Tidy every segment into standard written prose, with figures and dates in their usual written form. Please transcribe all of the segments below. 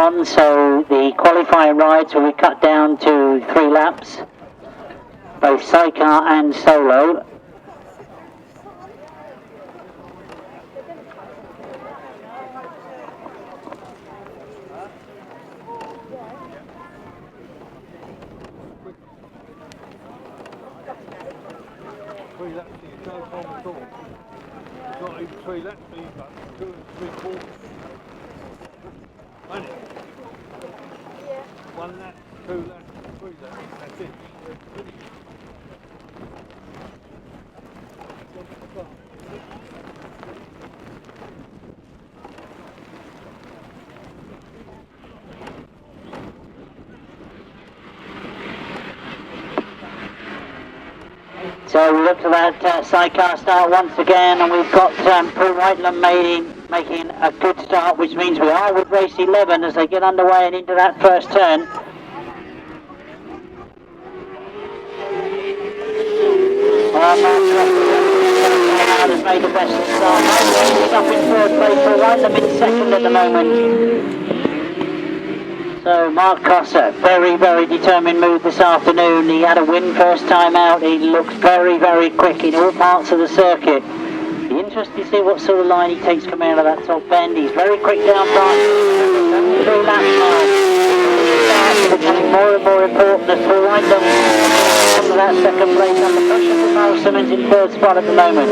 on, so the qualifying rides will be cut down to 3 laps, both sidecar and solo. So we look to that sidecar start once again, and we've got Paul Whiteland making a good start, which means we are with race 11 as they get underway and into that first turn. Has made the best start. He's up in third place, Paul Whiteland in second at the moment. So Mark Cossar, very, very determined move this afternoon. He had a win first time out. He looks very, very quick in all parts of the circuit. Be interested to see what sort of line he takes coming out of that top bend. He's very quick down front. 3 laps now. It's becoming more and more important as Paul Whiteland comes to that second place under pressure from Miles Simmons in third spot at the moment.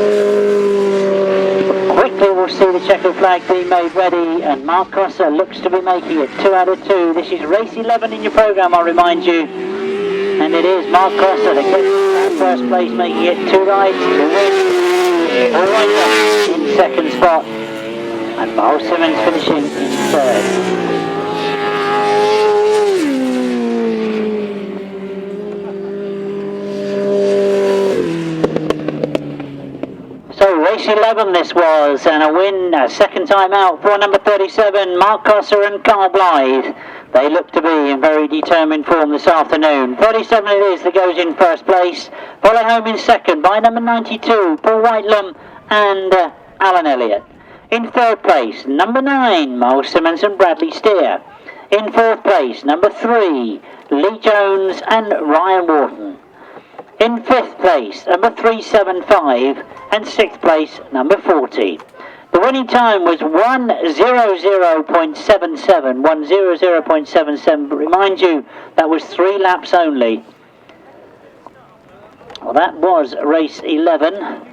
Quickly we'll see the checkered flag being made ready, and Mark Cossar looks to be making it 2 out of 2. This is race 11 in your programme, I'll remind you. And it is Mark Cossar that gets that first place, making it 2 rides, 2 wins. All right, in second spot. And Miles Simmons finishing in third. Race 11 this was, and a win, a second time out for number 37, Mark Cossar and Carl Blythe. They look to be in very determined form this afternoon. 37 it is that goes in first place, followed home in second by number 92, Paul Whitelam and Alan Elliott. In third place, number 9, Miles Simmons and Bradley Steer. In fourth place, number 3, Lee Jones and Ryan Wharton. In fifth place, number 375, and sixth place, number 40. The winning time was 1:00.77, 1:00.77, but remind you, that was 3 laps only. Well, that was race 11.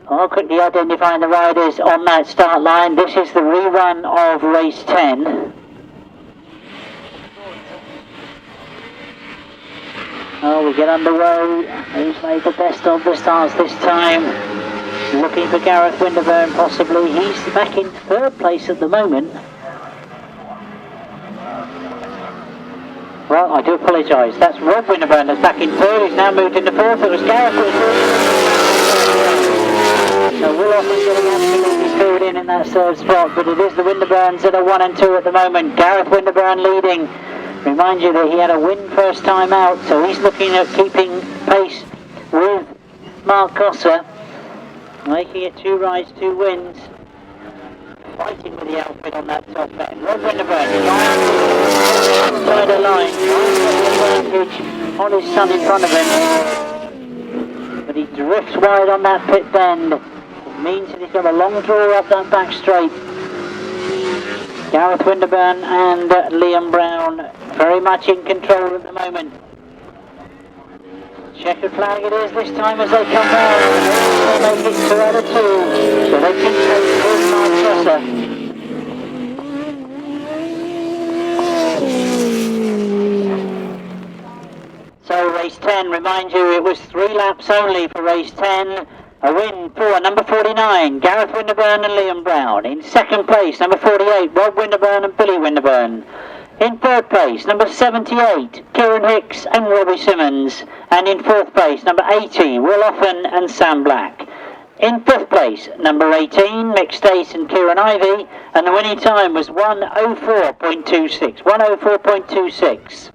I'll quickly identifying the riders on that start line. This is the rerun of race 10. Oh, we get underway. Who's made the best of the starts this time? Looking for Gareth Winterburn possibly. He's back in third place at the moment. Well, I do apologise. That's Rob Winterburn that's back in third. He's now moved into fourth. It was Gareth Winterburn. So we're often getting absolutely filled in that third spot, but it is the Winterburns that are 1 and 2 at the moment. Gareth Winterburn leading. Remind you that he had a win first time out, so he's looking at keeping pace with Mark Cossar, making it 2 rides, 2 wins. Fighting with the outfit on that top end. Rob Winterburn inside the line, advantage on his son in front of him, but he drifts wide on that pit bend. It means that he's got a long draw up that back straight. Gareth Winterburn and Liam Brown very much in control at the moment. Checkered flag it is this time as they come down. They make it 2 out of 2, so they can take Mark Cossar. So race 10, remind you, it was 3 laps only for race 10. A win for number 49, Gareth Winterburn and Liam Brown. In second place, number 48, Rob Winterburn and Billy Winterburn. In third place, number 78, Kieran Hicks and Robbie Simmons. And in fourth place, number 80, Will Offen and Sam Black. In fifth place, number 18, Mick Stace and Kieran Ivey. And the winning time was 1:04.26. 1:04.26.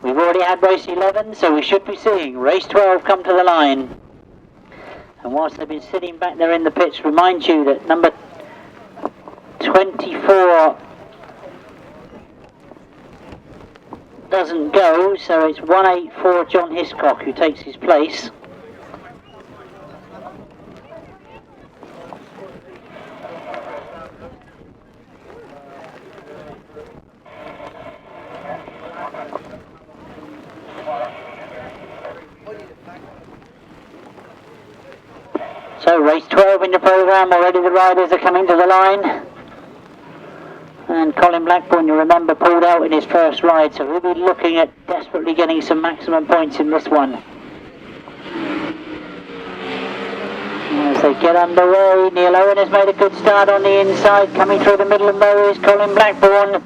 We've already had race 11, so we should be seeing race 12 come to the line. And whilst they've been sitting back there in the pits, remind you that number 24 doesn't go, so it's 184 John Hiscock who takes his place. So race 12 in the programme, already the riders are coming to the line. And Colin Blackburn, you remember, pulled out in his first ride, so he'll be looking at desperately getting some maximum points in this one. As they get underway, Neil Owen has made a good start on the inside, coming through the middle of those, Colin Blackburn.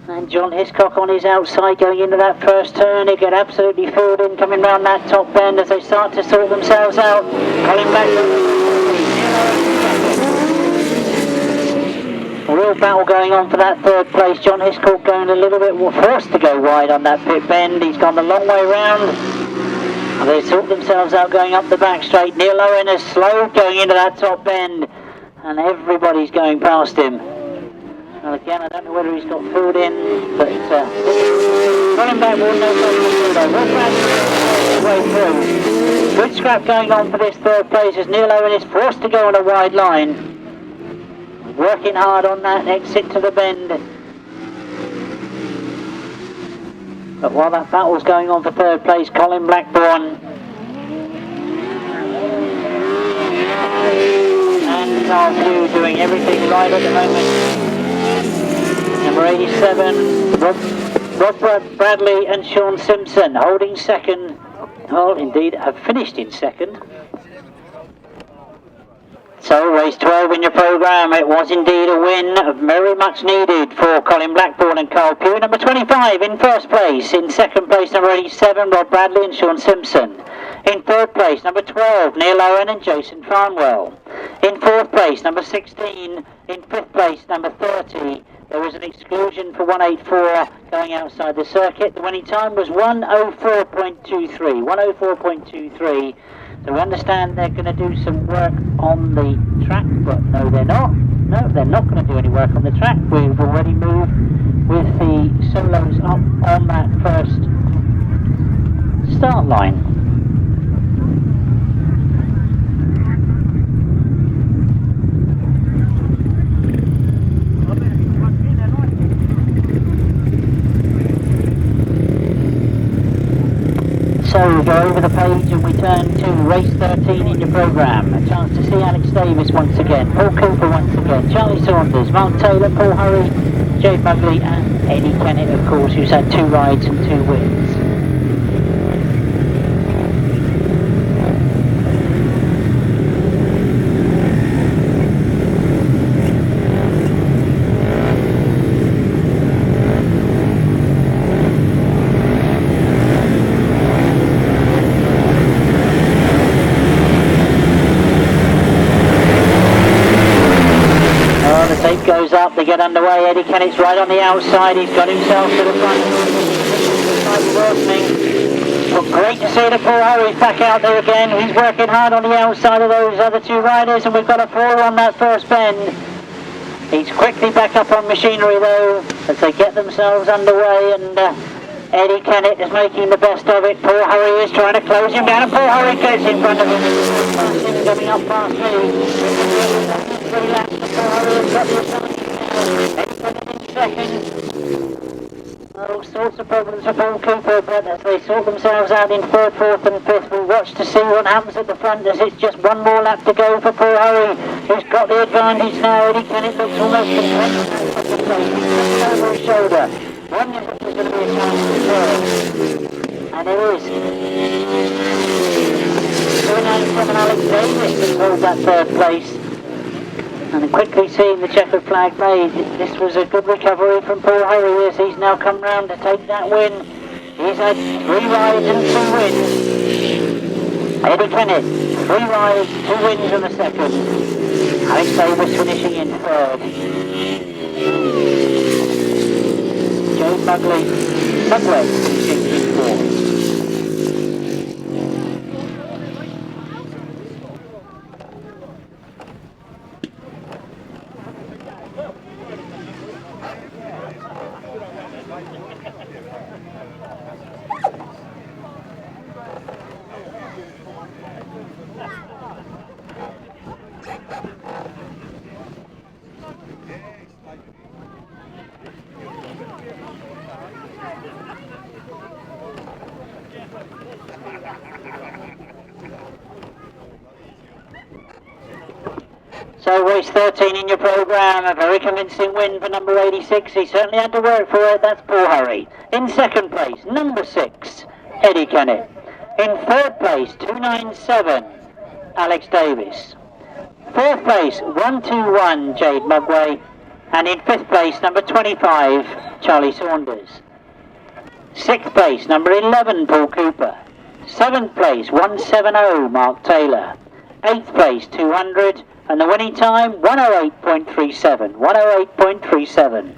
And John Hiscock on his outside going into that first turn. He get absolutely filled in coming round that top bend as they start to sort themselves out. Colin Blackburn. A real battle going on for that third place. John Hiscock going a little bit forced to go wide on that pit bend. He's gone the long way round. And they sort themselves out going up the back straight. Neil Owen is slow going into that top bend. And everybody's going past him. Well, again, I don't know whether he's got food in, but running back will no way through. Good scrap going on for this third place as Neil Owen is forced to go on a wide line. Working hard on that exit to the bend. But while that battle's going on for third place, Colin Blackburn and Carl Pugh doing everything right at the moment. Number 87, Rob Bradley and Sean Simpson holding second. Well, indeed, have finished in second. So, race 12 in your programme. It was indeed a win, very much needed for Colin Blackburn and Carl Pugh. Number 25 in first place. In second place, number 87, Rob Bradley and Sean Simpson. In third place, number 12, Neil Owen and Jason Farnwell. In fourth place, number 16. In fifth place, number 30. There was an exclusion for 184 going outside the circuit. The winning time was 1:04.23. 1:04.23. So we understand they're going to do some work on the track, but no, they're not. No, they're not going to do any work on the track. We've already moved with the solos up on that first start line. So we go over the page and we turn to race 13 in your programme. A chance to see Alex Davis once again, Paul Cooper once again, Charlie Saunders, Mark Taylor, Paul Hurry, Jay Bugley and Eddie Kennett, of course, who's had 2 rides and 2 wins. Goes up, they get underway. Eddie Kennett's right on the outside. He's got himself to the front. But great to see the Paul Hurry's back out there again. He's working hard on the outside of those other 2 riders, and we've got a 4 on that first bend. He's quickly back up on machinery though as they get themselves underway, and Eddie Kennett is making the best of it. Paul Hurry is trying to close him down, and Paul Hurry gets in front of him. Coming up past me. 3 laps, Paul Hurry has got the Eddie Kennett in second. All sorts of problems for Paul Cooper, but as they sort themselves out in 3rd, 4th and 5th, we'll watch to see what happens at the front as it's just 1 more lap to go for Paul Hurry, who's got the advantage now. Eddie Kennett looks almost content over his shoulder. Wondering if there's going to be a chance to turn. And there is. 297 Alex Davis has held that third place. And quickly seeing the checkered flag made, this was a good recovery from Paul Harry as he's now come round to take that win. He's had 3 rides and 2 wins. Eddie Kennett, 3 rides, 2 wins in the second. Alex Davis finishing in third. Joe Mugway finishing in fourth. So race 13 in your programme, a very convincing win for number 86. He certainly had to work for it. That's Paul Harry. In second place, number 6, Eddie Kennett. In third place, 297, Alex Davis. Fourth place, 121, Jade Mugway. And in fifth place, number 25, Charlie Saunders. Sixth place, number 11, Paul Cooper. Seventh place, 170, Mark Taylor. Eighth place, 200. And the winning time, 108.37. 108.37.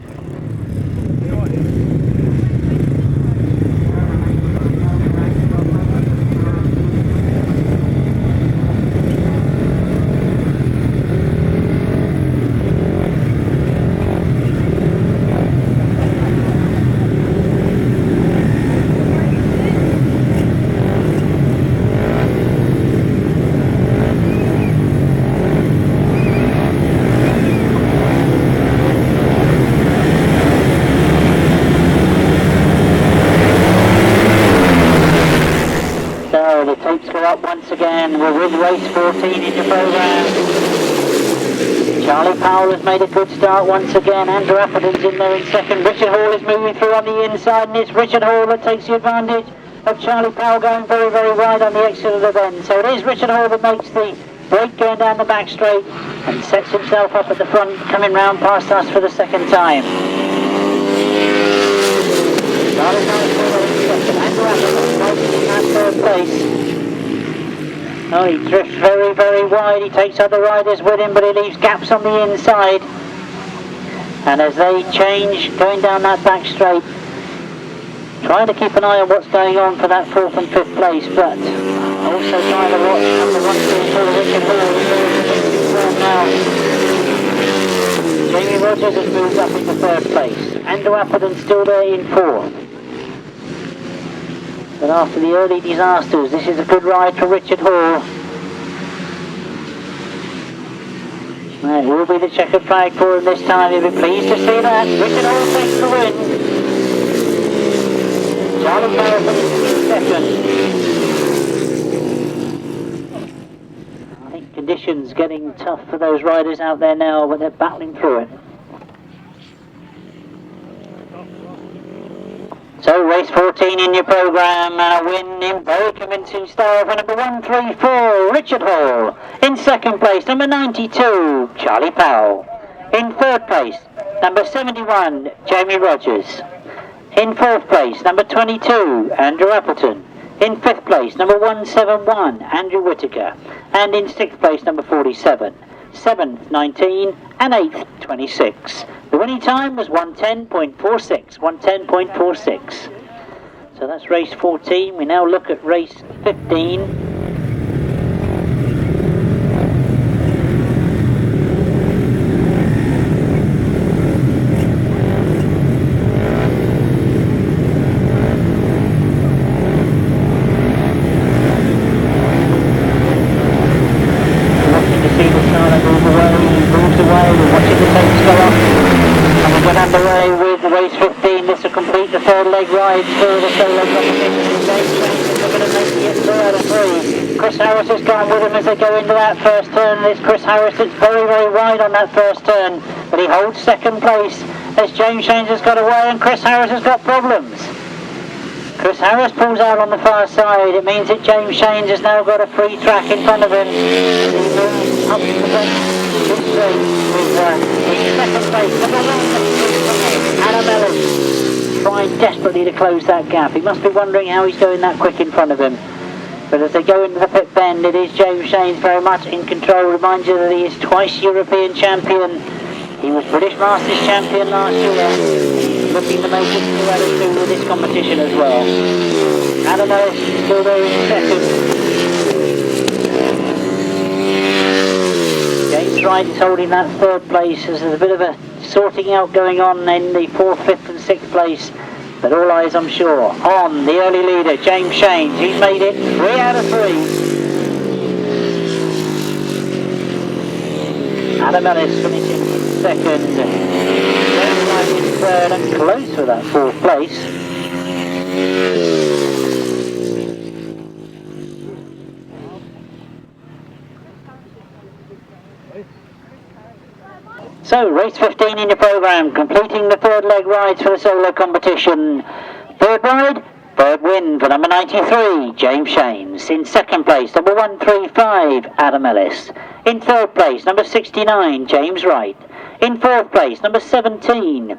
Once again, we're with race 14 in your programme. Charlie Powell has made a good start once again. Andrew Appleton's in there in second. Richard Hall is moving through on the inside, and it's Richard Hall that takes the advantage of Charlie Powell going very, very wide on the exit of the bend. So it is Richard Hall that makes the break going down the back straight and sets himself up at the front, coming round past us for the second time. Charlie Powell's in second. Andrew Appleton in that third place. Oh, he drifts very, very wide. He takes other riders with him, but he leaves gaps on the inside. And as they change, going down that back straight, trying to keep an eye on what's going on for that fourth and fifth place, but also trying to watch number 1, 2, 4, Richard Hall now. Jamie Rogers has moved up into third place. Andrew Appleton still there in fourth. But after the early disasters, this is a good ride for Richard Hall. It will be the checkered flag for him this time. He'll be pleased to see that. Richard Hall takes the win. Charlie Powell in second. I think conditions getting tough for those riders out there now, but they're battling through it. So race 14 in your programme, and a win in very convincing style for number 134, Richard Hall. In second place, number 92, Charlie Powell. In third place, number 71, Jamie Rogers. In fourth place, number 22, Andrew Appleton. In fifth place, number 171, Andrew Whittaker. And in sixth place, number 47. 7th, 19, and 8th, 26. The winning time was 110.46, 110.46. So that's race 14. We now look at race 15. Chris Harris has gone with him as they go into that first turn, and it's Chris Harris that's very, very wide on that first turn, but he holds second place as James Shanes has got away and Chris Harris has got problems. Chris Harris pulls out on the far side. It means that James Shanes has now got a free track in front of him. He moves up to the bench this straight with in second place. Number 1, Adam Ellis trying desperately to close that gap. He must be wondering how he's going that quick in front of him. But as they go into the pit bend, it is James Shanes very much in control. Reminds you that he is twice European champion. He was British Masters champion last year. Looking to make it 2 out of 2 with this competition as well. Adam Ellis still there in second. James Wright is holding that 3rd place as there's a bit of a sorting out going on in the 4th, 5th and 6th place. But all eyes, I'm sure, on the early leader, James Shanes. He's made it 3 out of 3. Adam Ellis finishing in second. In 3rd and close for that 4th place. So, race 15 in your programme, completing the 3rd leg rides for the solo competition. 3rd ride, 3rd win for number 93, James Shanes. In 2nd place, number 135, Adam Ellis. In 3rd place, number 69, James Wright. In 4th place, number 17,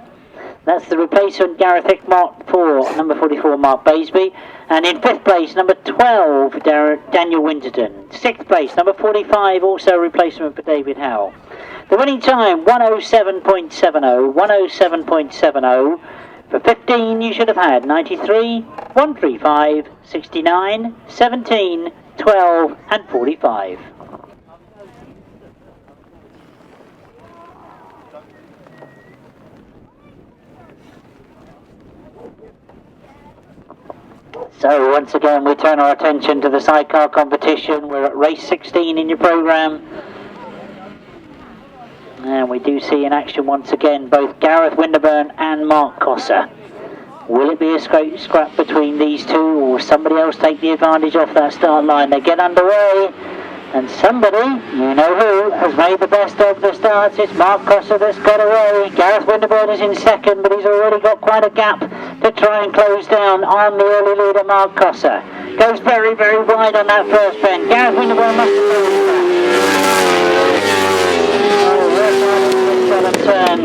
that's the replacement Gareth Hick Mark for number 44, Mark Baisby. And in 5th place, number 12, Daniel Winterburn. 6th place, number 45, also replacement for David Howe. The winning time, 107.70, 107.70. For 15, you should have had 93, 135, 69, 17, 12 and 45. So once again we turn our attention to the sidecar competition. We're at race 16 in your programme. And we do see in action once again both Gareth Winterburn and Mark Cossar. Will it be a straight scrap between these two, or will somebody else take the advantage off that start line? They get underway, and somebody, you know who, has made the best of the starts. It's Mark Cossar that's got away. Gareth Winterburn is in second, but he's already got quite a gap to try and close down on the early leader, Mark Cossar. Goes very, very wide on that first bend. Gareth Winterburn must have closed that. Turn.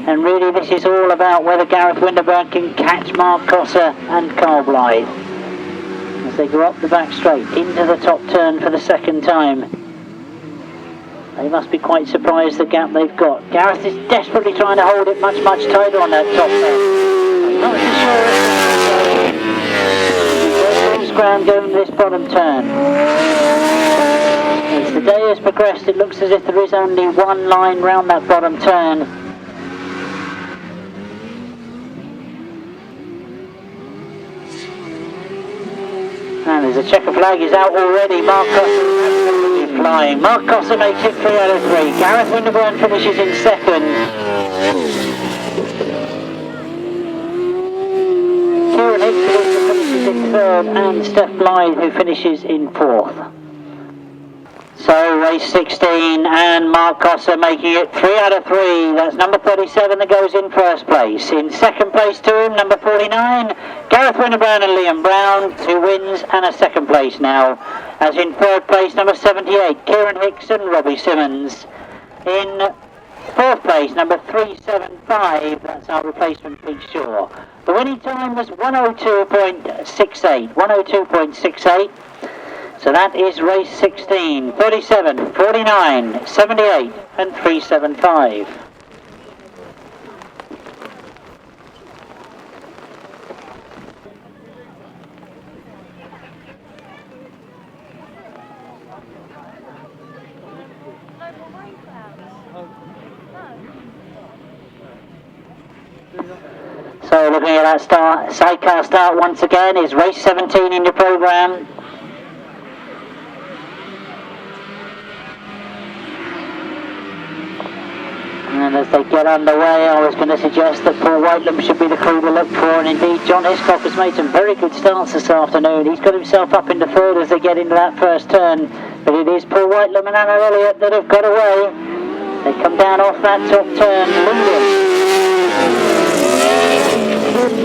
And really this is all about whether Gareth Winterburn can catch Mark Cossar and Carl Blythe as they go up the back straight into the top turn for the 2nd time. They must be quite surprised the gap they've got. Gareth is desperately trying to hold it much tighter on that top turn. I'm not too sure. Lose ground going this bottom turn. As the day has progressed, it looks as if there is only one line round that bottom turn. And as the checker flag is out already, Mark Cossar is absolutely flying. Mark Cossar makes it 3 out of 3. Gareth Winterburn finishes in second. Kieran Hicks finishes in third, and Steph Blythe who finishes in 4th. So race 16 and Mark Cossar making it 3 out of 3. That's number 37 that goes in 1st place. In 2nd place to him, number 49, Gareth Winterburn and Liam Brown, 2 wins and a 2nd place now. As in 3rd place, number 78, Kieran Hicks and Robbie Simmons. In 4th place, number 375, that's our replacement Pete Shaw. The winning time was 102.68, 102.68. So that is race 16, 37, 49, 78 and 375. So looking at that start, sidecar start once again is race 17 in your programme. And as they get underway, I was going to suggest that Paul Whitelam should be the crew to look for, and indeed John Hiscock has made some very good starts this afternoon. He's got himself up into 3rd as they get into that first turn, but it is Paul Whitelam and Anna Elliott that have got away. They come down off that top turn,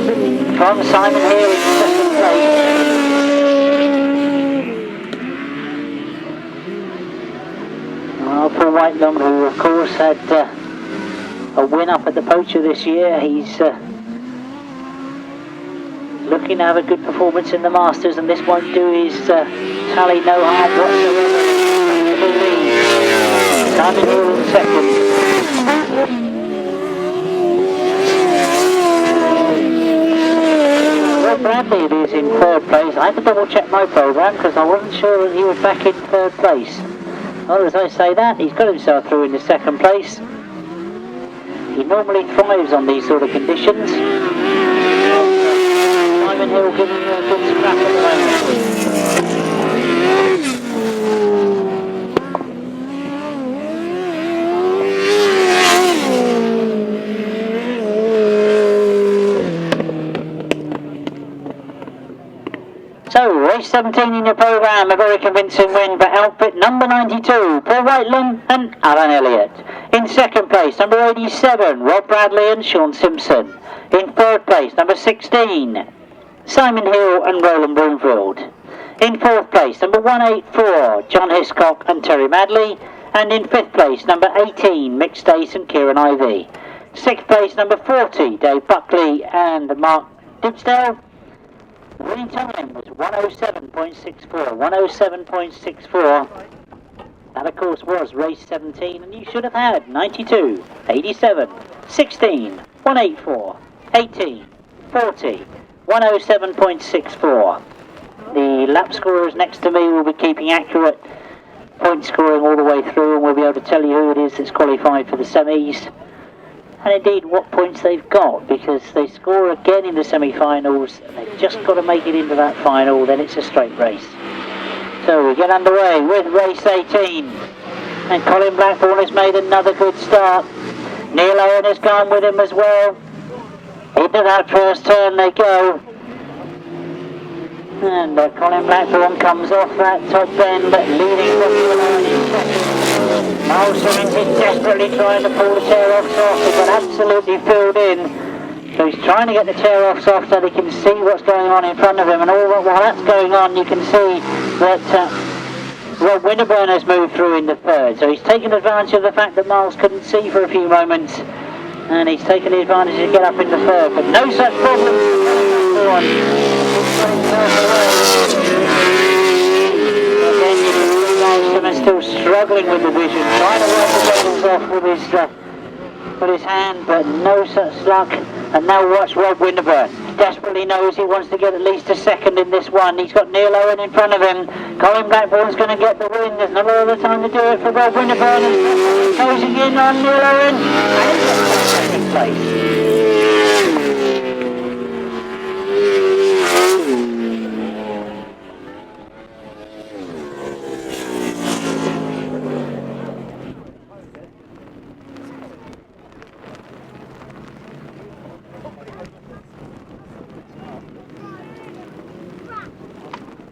leading from Simon Healy. Paul Cooper, who of course had a win up at the Poacher this year. He's looking to have a good performance in the Masters, and this won't do his tally no harm whatsoever. Simon Hill in second. Rob Bradley it is in third place. I had to double check my programme because I wasn't sure that he was back in third place. Well, as I say that, he's got himself through into second place. He normally thrives on these sort of conditions. Simon Hill giving you a good scrap at the moment. So, race 17 in your programme, a very convincing win for outfit number 92, Paul Whitelam and Alan Elliott. In second place, number 87, Rob Bradley and Sean Simpson. In third place, number 16, Simon Hill and Roland Broomfield. In fourth place, number 184, John Hiscock and Terry Madley. And in fifth place, number 18, Mick Stace and Kieran Ivey. Sixth place, number 40, Dave Buckley and Mark Dibsdale. The winning time was 107.64, 107.64. That of course was race 17, and you should have had 92, 87, 16, 184, 18, 40, 107.64. The lap scorers next to me will be keeping accurate point scoring all the way through, and we'll be able to tell you who it is that's qualified for the semis. And indeed what points they've got, because they score again in the semi-finals. They've just got to make it into that final, then it's a straight race. So we get underway with race 18. And Colin Blackburn has made another good start. Neil Owen has gone with him as well. Into that first turn they go. And Colin Blackburn comes off that top bend, leading from the line in second. Miles Simmons is desperately trying to pull the tear-offs off. He got absolutely filled in. So he's trying to get the tear-offs off so they can see what's going on in front of him. And while that's going on, you can see that Rob Winterburn has moved through in the third. So he's taken advantage of the fact that Miles couldn't see for a few moments. And he's taken the advantage to get up in the third. But no such problem. Simmons still struggling with the vision, trying to work the levels off with his hand, but no such luck. And now watch Rob Winterburn. Desperately knows he wants to get at least a second in this one. He's got Neil Owen in front of him. Colin Blackburn's going to get the win. There's not all the time to do it for Rob Winterburn. He's closing in on Neil Owen. And he's got second place.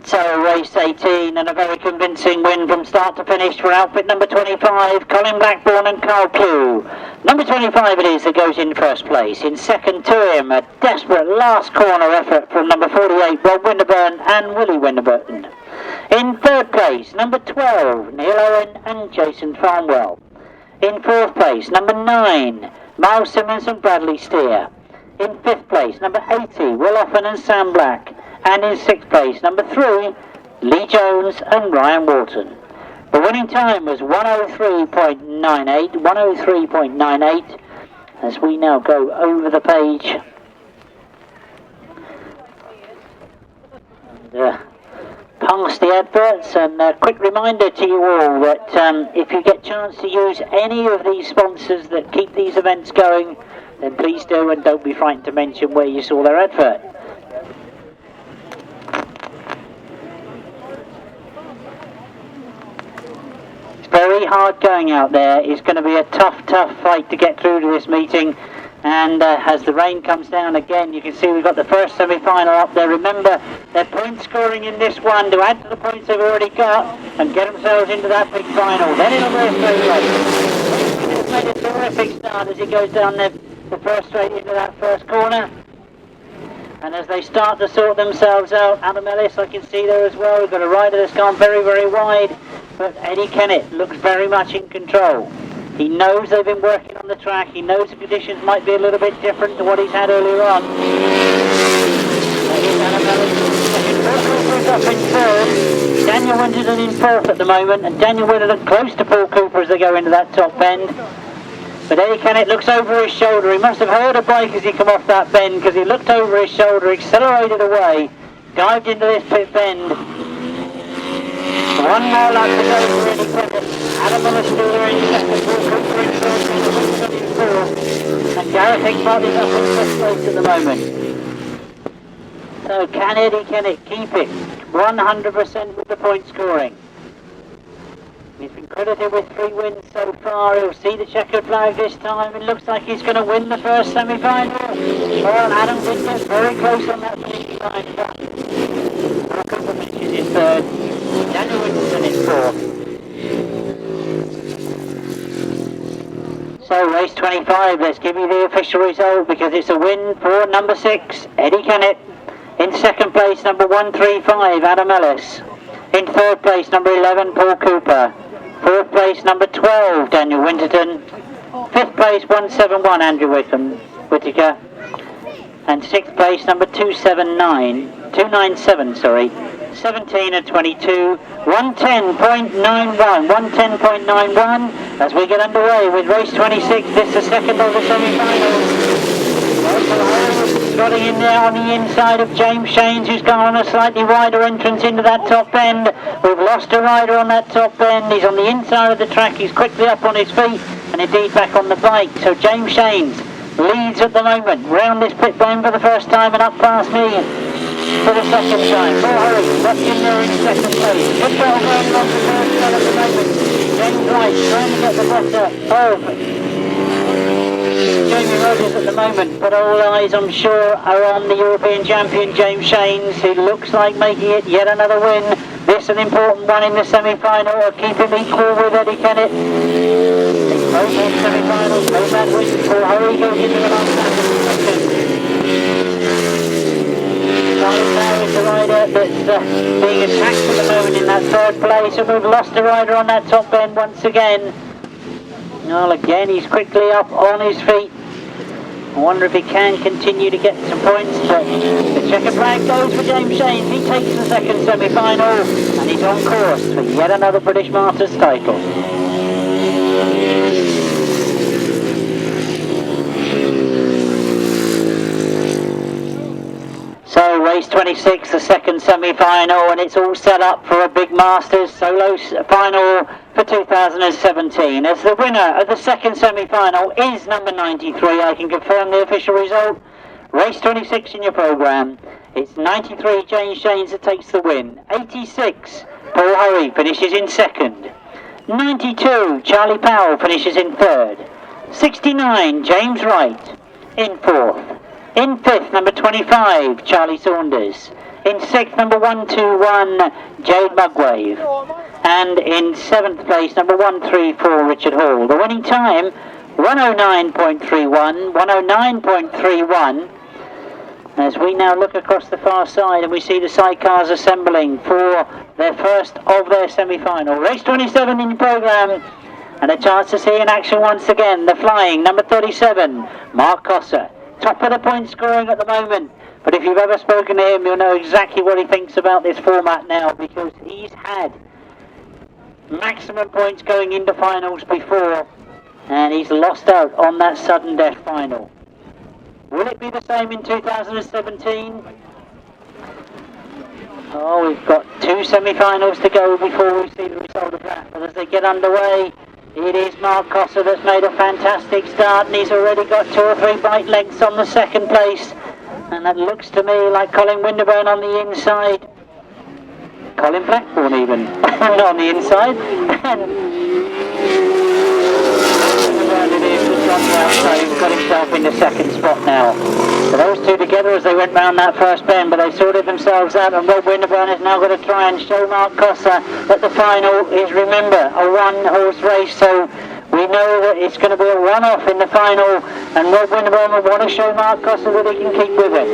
So race 18 and a very convincing win from start to finish for outfit number 25, Colin Blackburn and Carl Pugh. Number 25 it is that goes in first place. In second to him, a desperate last corner effort from number 48, Rob Winterburn and Willie Winterburn. In third place, number 12, Neil Owen and Jason Farnwell. In fourth place, number 9, Miles Simmons and Bradley Steer. In fifth place, number 80, Will Offen and Sam Black. And in sixth place, number 3, Lee Jones and Ryan Walton. The winning time was 103.98, 103.98, as we now go over the page. And, past the adverts, and a quick reminder to you all that if you get a chance to use any of these sponsors that keep these events going, then please do, and don't be frightened to mention where you saw their advert. Very hard going out there. It's going to be a tough fight to get through to this meeting. And as the rain comes down again, you can see we've got the first semi-final up there. Remember, they're point scoring in this one to add to the points they've already got and get themselves into that big final. Then it'll be a straight race. It's made a terrific start as he goes down the first straight into that first corner. And as they start to sort themselves out, Adam Ellis I can see there as well. We've got a rider that's gone very, very wide. But Eddie Kennett looks very much in control. He knows they've been working on the track. He knows the conditions might be a little bit different to what he's had earlier on. Up in third. Daniel Winterburn in fourth at the moment, and Daniel Winterburn close to Paul Cooper as they go into that top bend. But Eddie Kennett looks over his shoulder. He must have heard a bike as he come off that bend, because he looked over his shoulder, accelerated away, dived into this pit bend. One more lap to go for Eddie Kennett. Adam Miller still there in second, Paul Cooper in third, Winterburn in fourth, and Gareth Hickmott is up in first place at the moment. So can Eddie Kennett keep it 100% with the point scoring? He's been credited with 3 wins so far. He'll see the checkered flag this time. It looks like he's going to win the first semi-final. Well, Adam did get very close on that finishing line. Mark Cossar finishes in third. Daniel Winterburn in fourth. So race 25, let's give you the official result, because it's a win for number 6, Eddie Kennett. In second place, number 135, Adam Ellis. In third place, number 11, Paul Cooper. Fourth place, number 12, Daniel Winterburn. Fifth place, 171, Andrew Whittaker. And sixth place, number 297, 17 and 22, 110.91, as we get underway with race 26. This is the second of the semi-finals. Trotting in there on the inside of James Shanes, who's gone on a slightly wider entrance into that top bend. We've lost a rider on that top bend. He's on the inside of the track. He's quickly up on his feet and indeed back on the bike. So James Shanes leads at the moment round this pit bend for the first time and up past me for the second time. Paul Hurry left in there in second place. Good battle going on the first one at the moment. James Wright trying to get the better of Jamie Rogers at the moment, but all eyes, I'm sure, are on the European champion James Shanes, who looks like making it yet another win. This an important one in the semi-final, or keep him equal with Eddie Kennett. Both in semi-finals, both that wins. Paul Hurry goes into the last lap of the second. Now is the rider that's being attacked at the moment in that third place, and we've lost a rider on that top end once again. Well, again, he's quickly up on his feet. I wonder if he can continue to get some points, but the checkered flag goes for James Shanes. He takes the second semi-final, and he's on course for yet another British Masters title. So race 26, the second semi-final, and it's all set up for a big Masters solo final for 2017. As the winner of the second semi-final is number 93. I can confirm the official result. Race 26 in your programme. It's 93 James Shanes that takes the win. 86 Paul Hurry finishes in second. 92 Charlie Powell finishes in third. 69 James Wright in fourth. In fifth, number 25, Charlie Saunders. In sixth, number 121, Jade Mugwave. And in seventh place, number 134, Richard Hall. The winning time, 109.31, 109.31. As we now look across the far side and we see the sidecars assembling for their first of their semi-final. Race 27 in the programme, and a chance to see in action once again the flying number 37, Mark Cossar. Top of the point scoring at the moment, but if you've ever spoken to him, you'll know exactly what he thinks about this format now, because he's had maximum points going into finals before, and he's lost out on that sudden death final. Will it be the same in 2017? Oh, we've got 2 semi-finals to go before we see the result of that, but as they get underway, it is Mark Cossar that's made a fantastic start, and he's already got 2 or 3 bike lengths on the second place, and that looks to me like Colin Winterburn on the inside. Colin Blackburn even on the inside. He's got himself in the second spot now. So those two together as they went round that first bend, but they sorted themselves out, and Rob Winterburn is now going to try and show Mark Cossar that the final is, remember, a one-horse race, so we know that it's going to be a run-off in the final, and Rob Winterburn will want to show Mark Cossar that he can keep with it.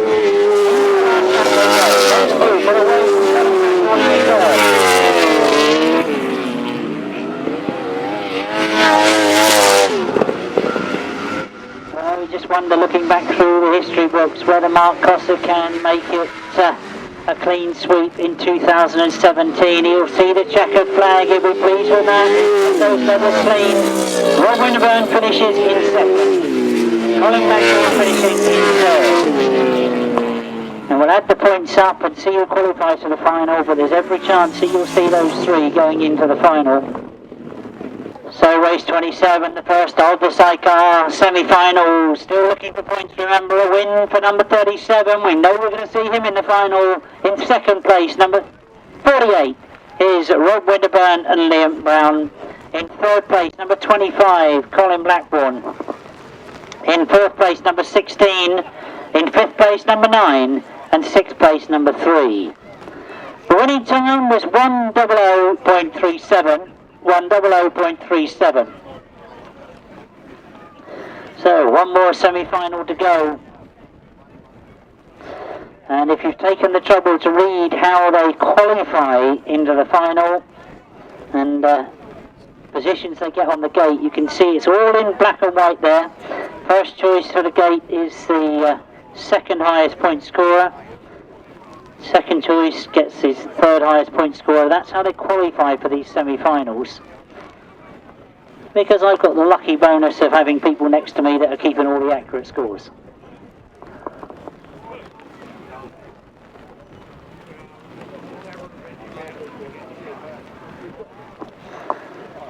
Well, we just wonder, looking back through the history books, whether Mark Cossar can make it a clean sweep in 2017. He'll see the checkered flag, he'll be pleased with that. Those levels clean. Rob Winterburn finishes in second. Colin Maxwell finishing in third. And we'll add the points up and see who qualifies for the final, but there's every chance that you'll see those three going into the final. So race 27, the first of the Sidecar semi-finals. Still looking for points, remember, a win for number 37. We know we're going to see him in the final. In second place, number 48 is Rob Winterburn and Liam Brown. In third place, number 25, Colin Blackburn. In fourth place, number 16. In fifth place, number 9. And sixth place, number 3. The winning time was 1:00.37. 1:00.37. So one more semi-final to go. And if you've taken the trouble to read how they qualify into the final and positions they get on the gate, you can see it's all in black and white there. First choice for the gate is the second highest point scorer. Second choice gets his third highest point scorer. That's how they qualify for these semi-finals. Because I've got the lucky bonus of having people next to me that are keeping all the accurate scores.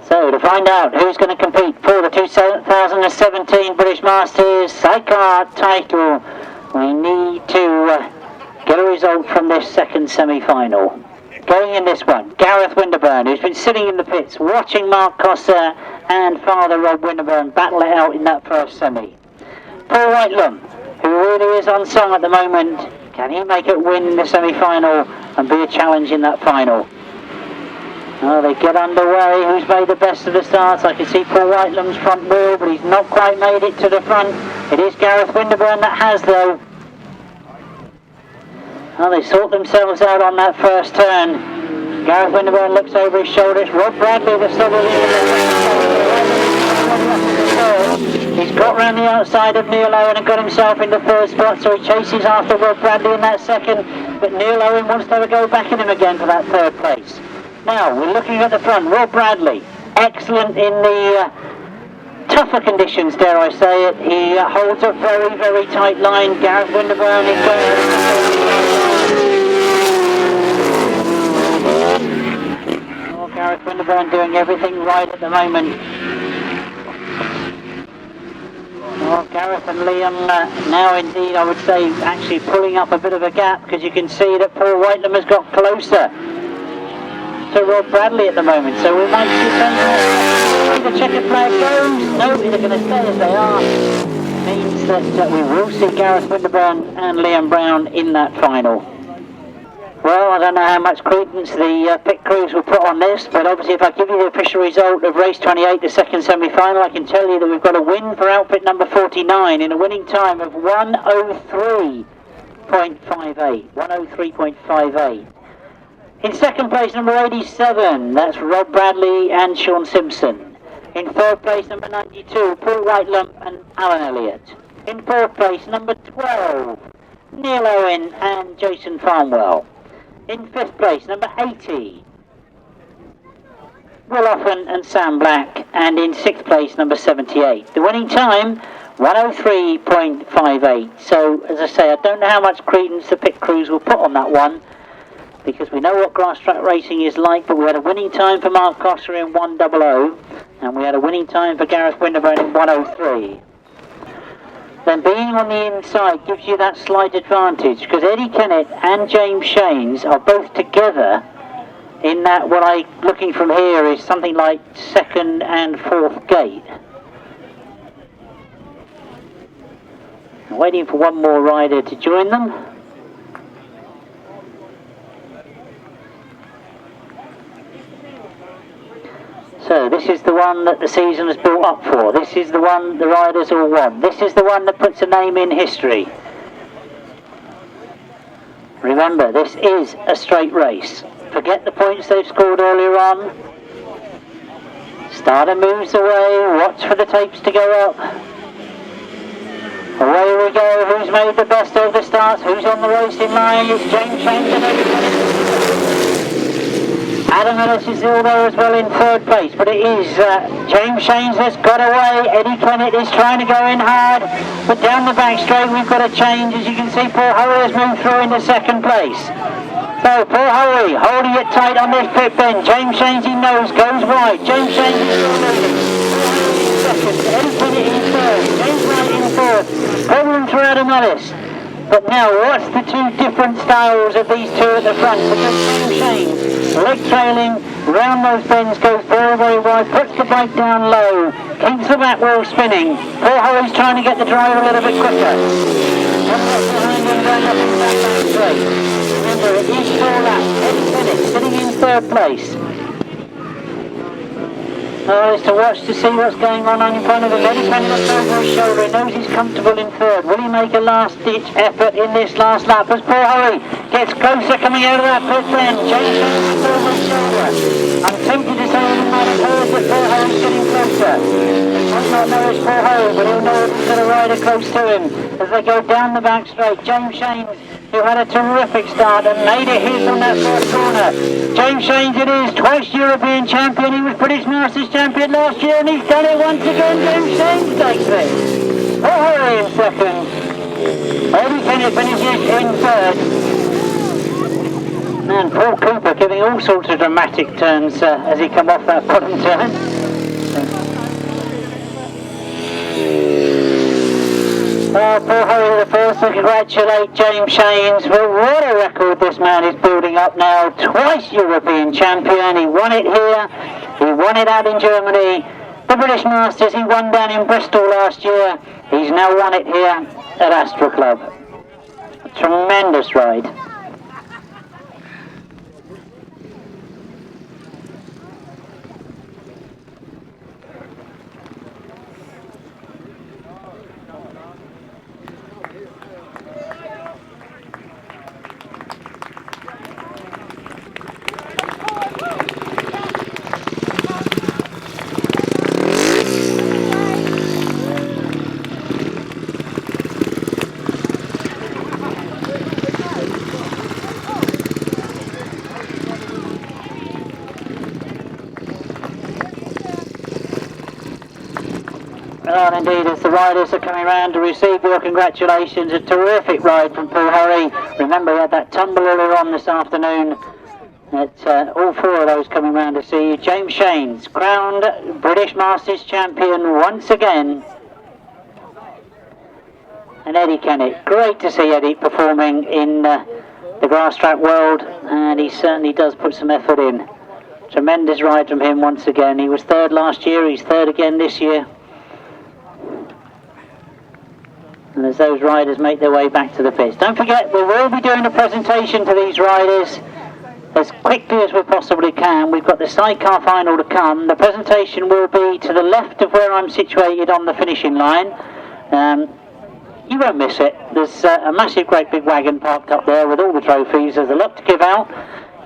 So to find out who's going to compete for the 2017 British Masters Sidecar title, we need to get a result from this second semi-final. Going in this one, Gareth Winterburn, who's been sitting in the pits watching Mark Cossar and father Rob Winterburn battle it out in that first semi. Paul Whitelum, who really is unsung at the moment, can he make it win the semi-final and be a challenge in that final? Oh, they get underway. Who's made the best of the starts? I can see Paul Whitelum's front wheel, but he's not quite made it to the front. It is Gareth Winterburn that has, though. Well, they sort themselves out on that first turn. Gareth Winterburn looks over his shoulders. Rob Bradley, the solid leader. He's got round the outside of Neil Owen and got himself in the third spot, so he chases after Rob Bradley in that second. But Neil Owen wants to have a go back at him again for that third place. Now, we're looking at the front. Rob Bradley, excellent in the tougher conditions, dare I say it. He holds a very, very tight line. Gareth Winterburn is Gareth Winterburn doing everything right at the moment. Well, Gareth and Liam now indeed, I would say, actually pulling up a bit of a gap, because you can see that Paul Whitelum has got closer to Rob Bradley at the moment. So we might see the checkered flag goes. No, they're going to stay as they are. Means that we will see Gareth Winterburn and Liam Brown in that final. Well, I don't know how much credence the pit crews will put on this, but obviously if I give you the official result of race 28, the second semi-final, I can tell you that we've got a win for outfit number 49 in a winning time of 1:03.58. 1:03.58. In second place, number 87, that's Rob Bradley and Sean Simpson. In third place, number 92, Paul Whitelum and Alan Elliott. In fourth place, number 12, Neil Owen and Jason Farnwell. In fifth place, number 80, Will Offen and Sam Black. And in sixth place, number 78. The winning time, 1:03.58. So, as I say, I don't know how much credence the pit crews will put on that one, because we know what grass track racing is like, but we had a winning time for Mark Cossar in 1:00, and we had a winning time for Gareth Winterburn in 1:03. Then being on the inside gives you that slight advantage, because Eddie Kennett and James Shanes are both together in that, what I'm looking from here is something like second and fourth gate. I'm waiting for one more rider to join them. So this is the one that the season has built up for. This is the one the riders all want. This is the one that puts a name in history. Remember, this is a straight race. Forget the points they've scored earlier on. Starter moves away, watch for the tapes to go up. Away we go, who's made the best of the starts, who's on the racing line? It's James Shanes and Eddie Kennett. Adam Ellis is still there as well in third place, but it is James Shanes that's got away. Eddie Kennett is trying to go in hard, but down the back straight we've got a change. As you can see, Paul Hurry has moved through into second place. So Paul Hurry holding it tight on this pit bend. James Shanes, he knows, goes wide. James Shanes is still leading. Second, Eddie Kennett in third, James Wright in fourth. Problem for Adam Ellis. But now, what's the two different styles of these two at the front? Because James Shanes, leg trailing, round those bends, goes very, very wide, puts the bike down low, keeps the back wheel spinning. Paul Hurry's trying to get the driver a little bit quicker. One left behind him going up in that back straight. Remember, it is 4 laps. Eddie Kennett sitting in third place. It's to watch to see what's going on in front of him. Eddie Kennett looks over his shoulder. He knows he's comfortable in third. Will he make a last-ditch effort in this last lap as Paul Hurry gets closer coming out of that pit lane? James Shanes over his shoulder. I'm tempted to say he might have heard that Paul Hurry's getting closer. He might not know it's Paul Hurry, but he'll know he's got a rider close to him as they go down the back straight. James Shanes, who had a terrific start and made it his on that first corner. James Shanes it is, twice European champion. He was British Masters champion last year and he's done it once again. James Shanes takes it. Paul Hurry in second. Eddie Kennett finishes in third. And Paul Cooper giving all sorts of dramatic turns as he come off that bottom turn. Paul Hurry the first to congratulate James Shanes. Well, what a record this man is building up now. Twice European champion. He won it here. He won it out in Germany. The British Masters he won down in Bristol last year. He's now won it here at Astra Club. A tremendous ride. Well, indeed, as the riders are coming around to receive your congratulations, a terrific ride from Paul Hurry. Remember, he had that tumble earlier on this afternoon. It's all 4 of those coming round to see you. James Shanes, crowned British Masters champion once again. And Eddie Kennett, great to see Eddie performing in the Grasstrack world, and he certainly does put some effort in. Tremendous ride from him once again. He was third last year, he's third again this year. And as those riders make their way back to the pits. Don't forget, we will be doing a presentation to these riders as quickly as we possibly can. We've got the sidecar final to come. The presentation will be to the left of where I'm situated on the finishing line. You won't miss it. There's a massive, great big wagon parked up there with all the trophies. There's a lot to give out.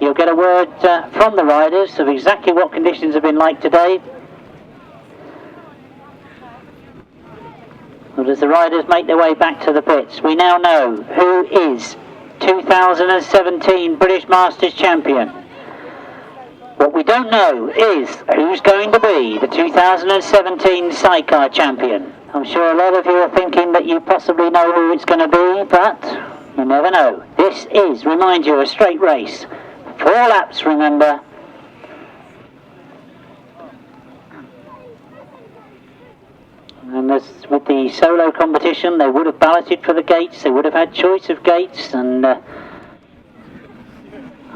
You'll get a word from the riders of exactly what conditions have been like today. But as the riders make their way back to the pits, we now know who is 2017 British Masters champion. What we don't know is who's going to be the 2017 sidecar champion. I'm sure a lot of you are thinking that you possibly know who it's going to be, but you never know. This is, remind you, a straight race. 4 laps, remember. And as with the solo competition, they would have balloted for the gates, they would have had choice of gates, and I'm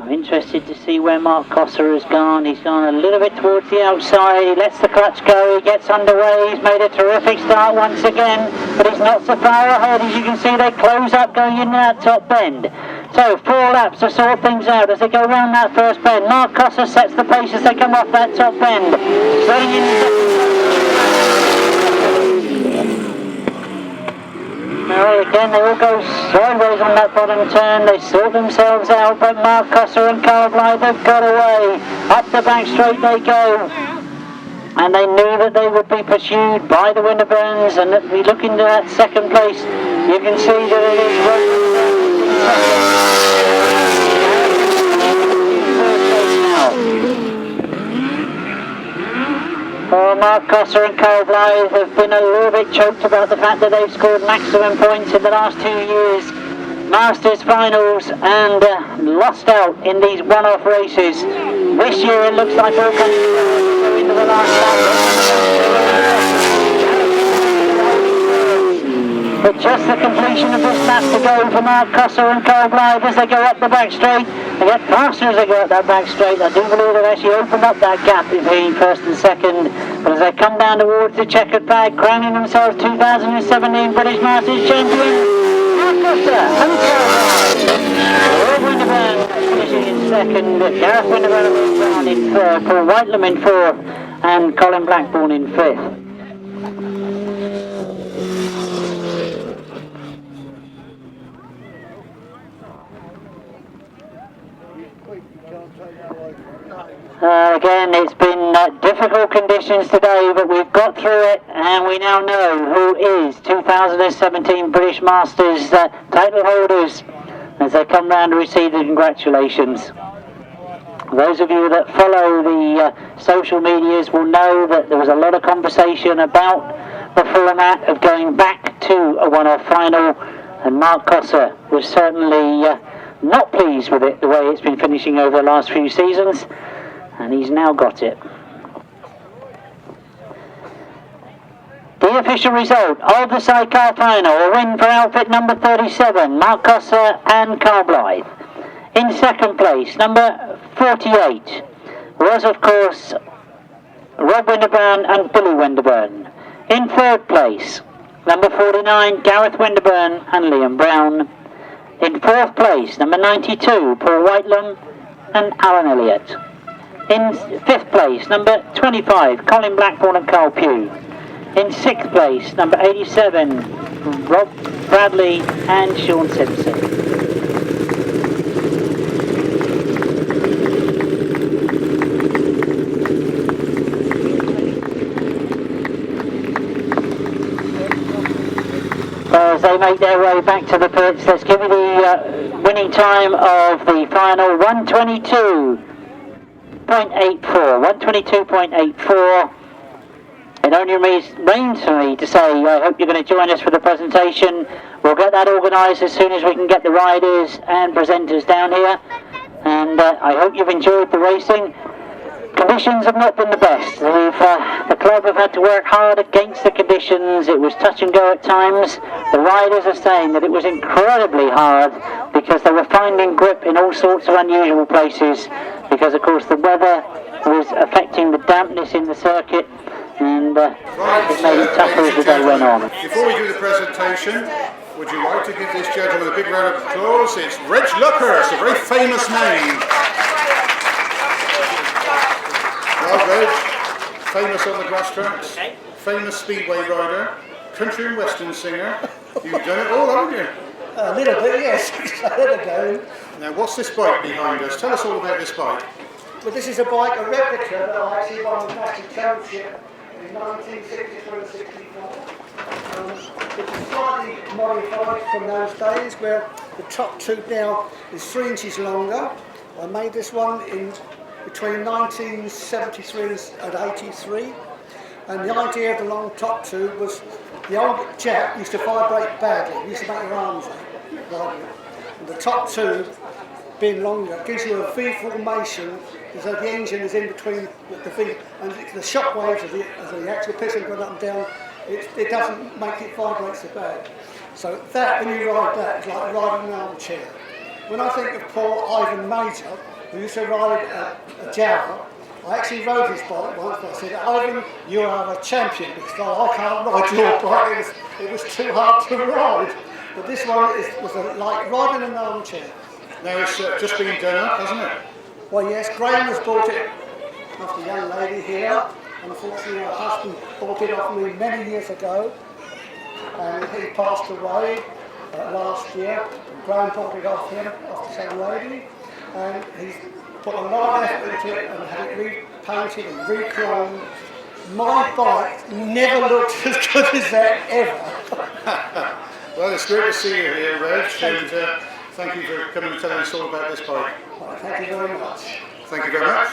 interested to see where Mark Cossar has gone. He's gone a little bit towards the outside, he lets the clutch go, he gets underway, he's made a terrific start once again, but he's not so far ahead. As you can see, they close up going in that top bend. So 4 laps to sort things out as they go around that first bend. Mark Cossar sets the pace as they come off that top bend. Running in now again, they all go sideways on that bottom turn. They sort themselves out, but Mark Cossar and Carl Blythe have got away. Up the back straight they go. and they knew that they would be pursued by the Winterburns, and that we look into that second place. You can see that it is Mark Cossar and Carl Blythe have been a little bit choked about the fact that they've scored maximum points in the last 2 years, Masters finals, and lost out in these one-off races. This year it looks like all coming into the last lap. But just the completion of this lap to go for Mark Cossar and Carl Blythe as they go up the back straight. They get faster as they go up that back straight. I do believe they've actually opened up that gap between first and second. But as they come down towards the checkered flag, crowning themselves 2017 British Masters champion, Mark Cossar and Carl Blythe. Winterburn finishing in second, Gareth Winterburn in third, Paul Whitelam in fourth, and Colin Blackburn in fifth. Again, it's been difficult conditions today, but we've got through it, and we now know who is 2017 British Masters title holders as they come round to receive the congratulations. Those of you that follow the social medias will know that there was a lot of conversation about the format of going back to a one-off final, and Mark Cossar was certainly not pleased with it, the way it's been finishing over the last few seasons, and he's now got it. The official result of the sidecar final, a win for outfit number 37, Mark Cossar and Carl Blythe. In second place, number 48, was of course Rob Winterburn and Billy Winterburn. In third place, number 49, Gareth Winterburn and Liam Brown. In fourth place, number 92, Paul Whitelam and Alan Elliott. In fifth place, number 25, Colin Blackburn and Carl Pugh. In sixth place, number 87, Rob Bradley and Sean Simpson. As they make their way back to the pits, let's give you the winning time of the final, 122.84. It only remains for me to say I hope you're going to join us for the presentation. We'll get that organised as soon as we can get the riders and presenters down here. And I hope you've enjoyed the racing. Conditions have not been the best. The club have had to work hard against the conditions. It was touch and go at times. The riders are saying that it was incredibly hard because they were finding grip in all sorts of unusual places, because of course the weather was affecting the dampness in the circuit, and it made it tougher as the day went on. Before we do the presentation, would you like to give this gentleman a big round of applause? It's Reg Luckhurst, a very famous name. Well, Reg, famous on the grass tracks, famous speedway rider, country and western singer. You've done it all, haven't you? A little bit, yes. A little go. Now, what's this bike behind us? Tell us all about this bike. Well, this is a bike, a replica that I actually won the National Championship in 1963-64. It's slightly modified from those days, where the top tube now is 3 inches longer. I made this one in between 1973 and 83, and the idea of the long top tube was the old jet used to vibrate badly. It used to make your arms ache. And the top tube, being longer, gives you a V formation, so the engine is in between the V, and the shock waves of the actual piston going up and down, it doesn't make it vibrate so bad. So that, when you ride that, is like riding an armchair. When I think of poor Ivan Major, who used to ride a Java, I actually rode his bike once, but I said, Ivan, you are a champion, because I can't ride your bike, it was too hard to ride. But this one was like riding an armchair. Now it's just been done up, hasn't it? Well, yes, Graham has bought it off the young lady here. Unfortunately, her husband bought it off me many years ago, and he passed away last year. Graham bought it off him, off the same lady, and he's put a lot of effort into it and had it repainted and re-chromed, my bike never looked as good as that ever. Well, it's great to see you here, Reg, and thank you for coming and telling us all about this bike. Well, thank you very much. Thank you very much.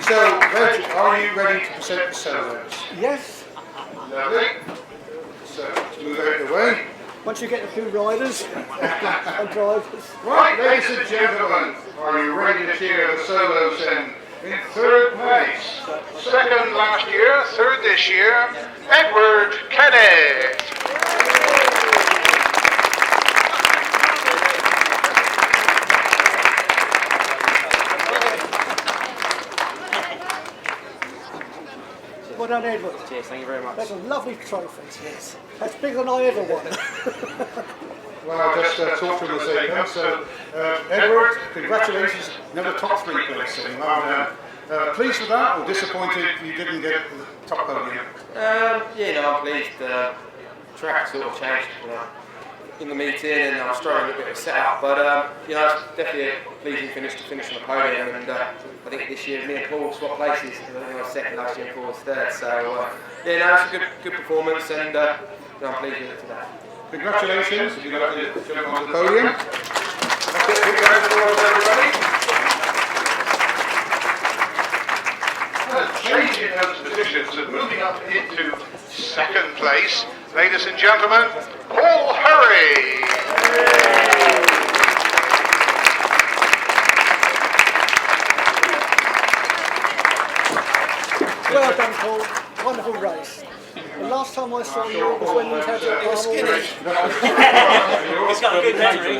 So, Reg, are you ready to present the solos? Yes, Lovely. So, let's move out of the way. once you get a few riders and drivers. Right, ladies and gentlemen, are you ready to cheer the solos then? In third place, second last year, third this year, Edward Kenny. Well done, Edward. Cheers, thank you very much. That's a lovely trophy. Yes. That's bigger than I ever won. Well, I just talked to him as they come, so Edward, congratulations, another top 3 place. Well done. Pleased with that, or disappointed you didn't get the top podium? Yeah, no, I'm pleased. Track sort of changed in the meeting, and I was struggling a bit of setup, but you know, it's definitely a pleasing finish to finish on the podium. And I think this year me and Paul swapped places. I think I was second last year and Paul was third. So yeah, no, it's a good performance, and you know, I'm pleased with it today. Congratulations, if you'd like to jump onto the podium. That's it, big round of applause, everybody. Changing those positions and moving up into second place, ladies and gentlemen, Paul Hurry. Well done, Paul. Wonderful race. The last time I saw you was when you had your He's got a good memory.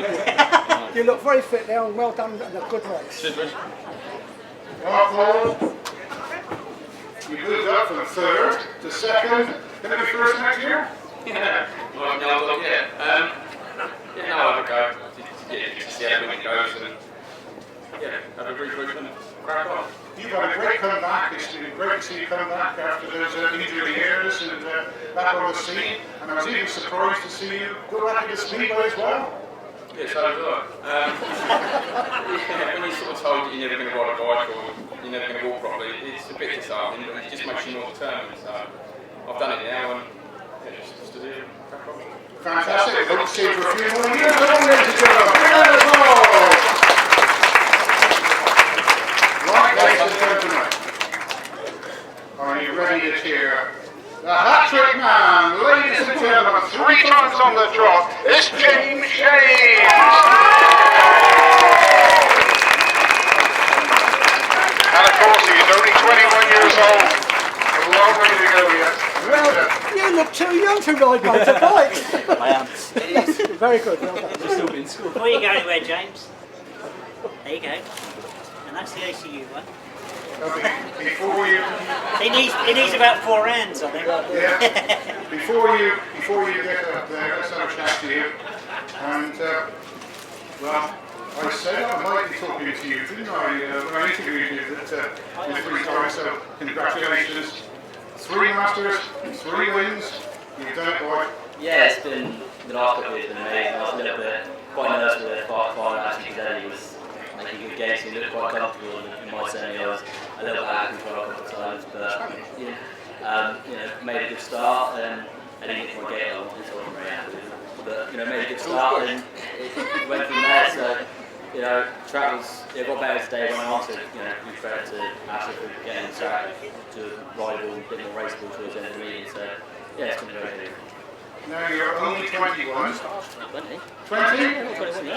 You look very fit now, and well done, and a good race. Well, Paul, you moved up from third to second. Going to be first next year? Yeah, well, no, yeah. Yeah, no, I think just see how it goes and yeah, have a regroup and crack on. You've had a great comeback. It's been great to see you come back after those injury years and back on the scene. And I was even surprised to see you go back into Speedway as well. Yeah, so was I. Yeah, when you're sort of told that you're never going to ride a bike or you're never going to walk properly, it's a bit disheartening, but it just makes you more determined. So I've done it now and yeah, just to do it, crack on. Fantastic. Hope to see you for a few more years. Come on, ladies and gentlemen. Big round of applause. Right, ladies and gentlemen. Are you ready to cheer the hat-trick man, ladies and gentlemen, 3 times on the trot, it's James Shanes. And of course, he's only 21 years old. A long way to go yet. Well, you look too young to ride motorbikes. I am. Very good, well done. Before you go anywhere, James, there you go. And that's the ACU one. Before you, It needs about 4 rounds, I think. yeah, before you get up there, let's have a chat to you. And well, I said I might be talking to you, didn't I? When I interviewed you that in 3 times. So congratulations, 3 Masters, 3 wins. You've done it, boy. Yeah, it's been the last couple of years been amazing. I was a little bit quite nervous with the final actually today. He was making good games, he looked quite comfortable, and you might say I was a little bit out of control a couple of times, but you know, made a good start, and I didn't get my gate on, which I wasn't very happy with. But you know, made a good start, and it went from there. So you know, track was it got better today when I answered. You know, huge credit to Ashley for getting the track to rideable, a bit more raceable towards the end of the meeting. So yeah, it's been very good. Now you're only 21. 20? 20? Only 20?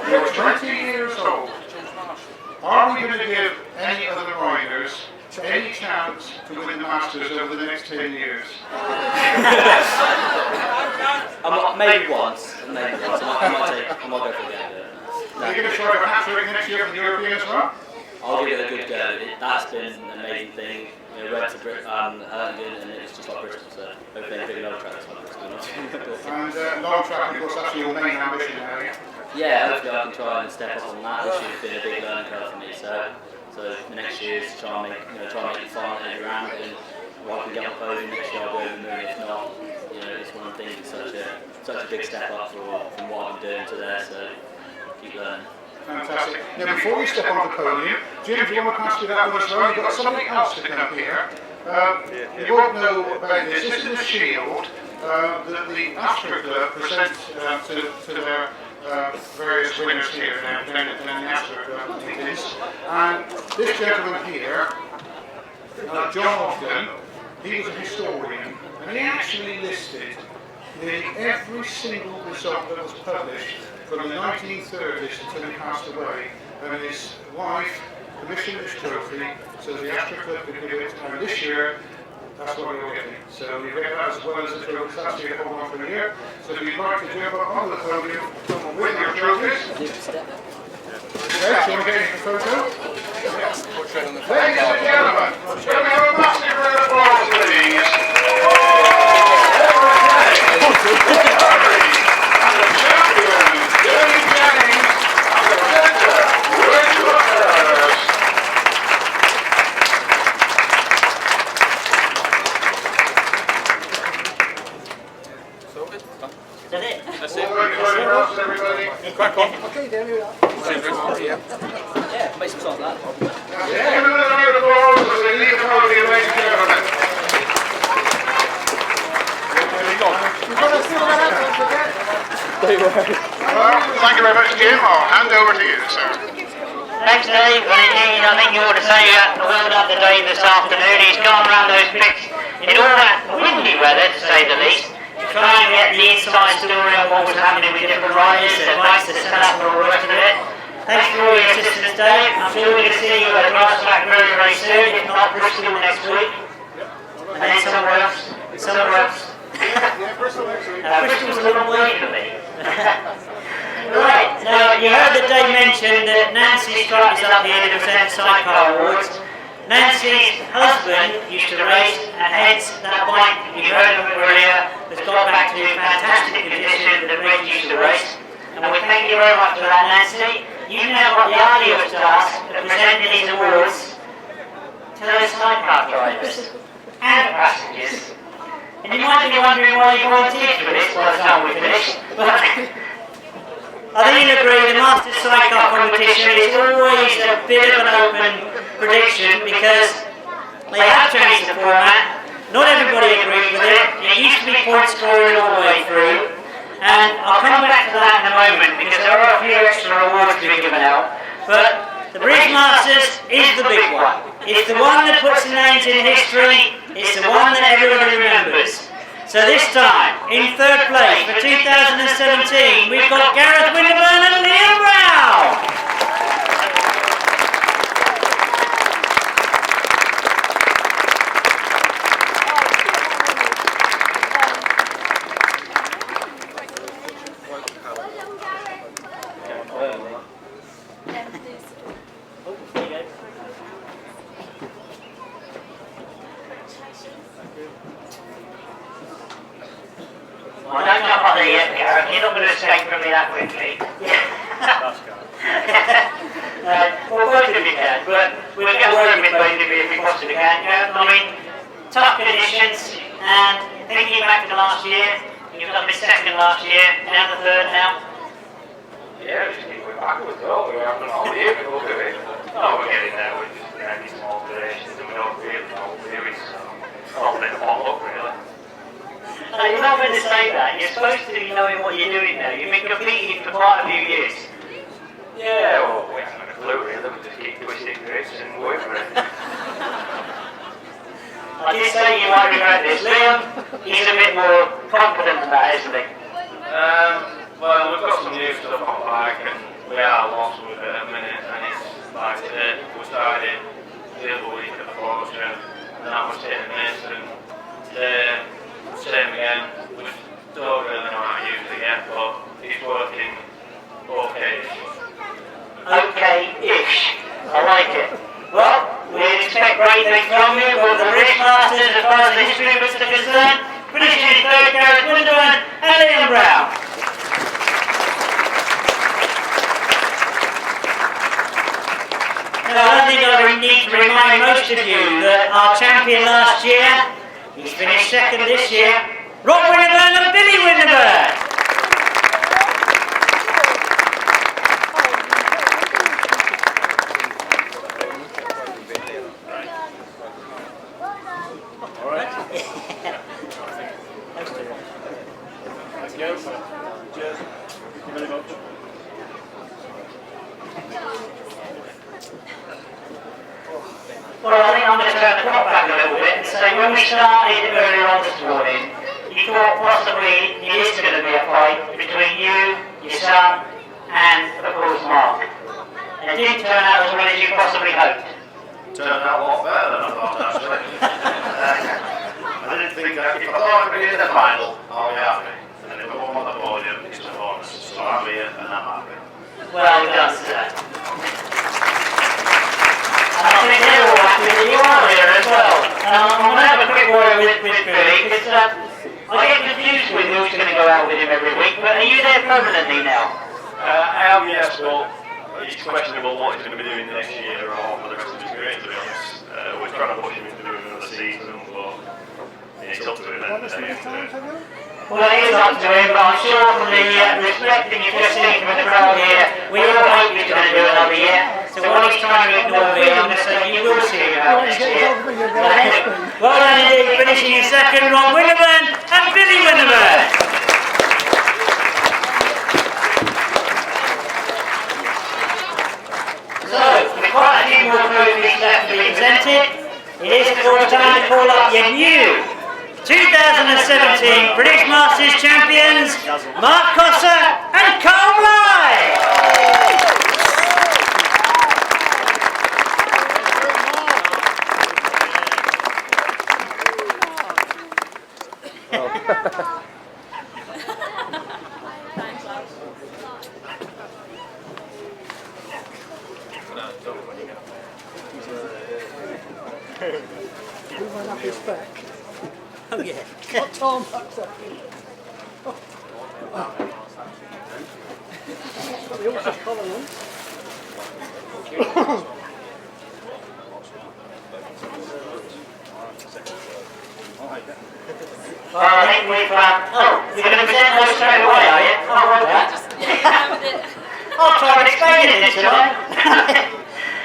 You're 20 years old. Are we going to give any other riders any chance to win the Masters over the next 10 years? Maybe once. I might go for it again. Are you going to try to hat-trick next year for the European as well? I'll give it a good go. That's been an amazing thing. You know, went to Herndon and it was just like Bristol, so hopefully they'll pick another track that's like Bristol. And long track, of course, that's your main ambition now, yeah? Yeah, hopefully I can try and step up on that. This year's been a big learning curve for me, so the next year is to try and make the final every round, and if I can get on the podium next year I'll go over the moon. If not, you know, it's one of the things. It's such a big step up from what I'm doing to there. So keep learning. Fantastic. Now, before you step on the podium, Jim, do you want to pass me that one as well? You've got something else to come here. You won't know about this. This is a shield that the Astro Club presents to their various winners here down the Astro Club meetings. And this gentleman here, John Ogden, he was a historian, and he actually listed nearly every single result that was published from the 1930s until he passed away, and his wife commissioned this trophy so the Astro Club could give it, and this year that's what we're getting. So we get that as well as the trophies. That's here, hold on for a year. So if you'd like to jump up on the podium, come with your trophies. Okay, so we're getting a photo. Ladies and gentlemen, can we have a massive round of applause, please? Crack on. Okay, there we are. Yeah, make some songs like that. Yeah, another round of applause as they leave the podium, ladies and gentlemen. You've got to fill that out, don't forget. Well, thank you very much, Jim. I'll hand over to you, sir. Thanks, Dave. And indeed, I think you ought to say well done to Dave this afternoon. He's gone round those pits in all that windy weather, to say the least, to try and get the inside story on what was happening with different riders, their bikes, their setup, and all the rest of it. Thanks for all your assistance, Dave. I'm sure we're going to see you at Grasstrack very, very soon, if not Bristol next week. And then somewhere else. Somewhere else. Bristol's a little way for me. Right, now you heard that Dave mentioned that Nancy Scott is up here to present Sidecar Awards. Nancy's husband used to race, and hence that bike you heard of earlier has got back to fantastic condition that Reg used to race. And we thank you very much for that, Nancy. You've now got the arduous task of presenting these awards to those sidecar drivers and passengers. And you might be wondering why you volunteered for this by the time we finish, but I think you'll agree the Masters Sidecar competition is always a bit of an open prediction because they have changed the format. Not everybody agreed with it. It used to be point scoring all the way through. And I'll come back to that in a moment because there are a few extra awards being given out. But the British Masters is the big one. It's the one that puts names in history. It's the one that everyone remembers. So this time, in third place for 2017, we've got Gareth Winterburn and Liam Brown. Well, don't jump on there yet, Gareth. You're not going to escape from me that quickly. Well, both of you can, but we'll get working with both of you if we possibly can. I mean, tough conditions, and thinking back to last year, you've done the second last year, now the third now. Yeah, we just keep going backwards though. We haven't all year, but we'll do it. Oh, we're getting there with just maybe some alterations, and we don't really know theories, so I'll let them all up really. No, you're not going to say that. You're supposed to be knowing what you're doing now. You've been competing for quite a few years. Yeah, well, we haven't got a clue really. We just keep twisting grips and wait for it. I did say you might regret this. Liam, he's a bit more confident than that, isn't he? Well, we've got some new stuff on bike, and we are lost with it at the minute, and it's like we started the other week at the Forge, and that was hit and miss, and same again. We don't really know how to use it yet, but it's working okay-ish. Okay-ish. I like it. Well, we expect great things from you, but the British Masters, as far as the history of it is concerned, finishing in third, Gareth Winterburn and Liam Brown. Now, I don't think I need to remind most of you that our champion last year, he's finished second this year, Rob Winterburn and Billy Winterburn. Well, I think I'm going to turn the clock back a little bit and say when we started earlier on this morning, you thought possibly it is going to be a fight between you, your son, and of course Mark. And it didn't turn out as well as you possibly hoped. Turned out a lot better than I thought, actually. I didn't think if I thought I could get to the final, I'll be happy. And if I go on the podium, it's a bonus. So I'm here and I'm happy. Well done, sir. And I think they're all happy that you are here as well. And I'm going to have a quick word with Billy, because I get confused with who's going to go out with him every week, but are you there permanently now? I am, yes, but it's questionable what he's going to be doing next year or for the rest of his career, to be honest. We're trying to push him into doing another season, but it's up to him at the end of the day. Well, it is up to him, but I'm sure from the respect that you've just seen from the crowd here, we all hope he's going to do another year. So while he's trying to ignore me, I'm going to say you will see him out next year. Well done indeed, finishing in second, Ron Winterburn and Billy Winterburn. So, with quite a few more trophies left to be presented, it is of course time to call up your new 2017 British Masters champions, Mark Cossar and Carl Bly. Who went up his back? Oh yeah. What Tom backs up? Got the horse's collar on. Well, I think we've, you're going to present those straight away, are you? Oh, well done. I'll try and explain it then, shall I?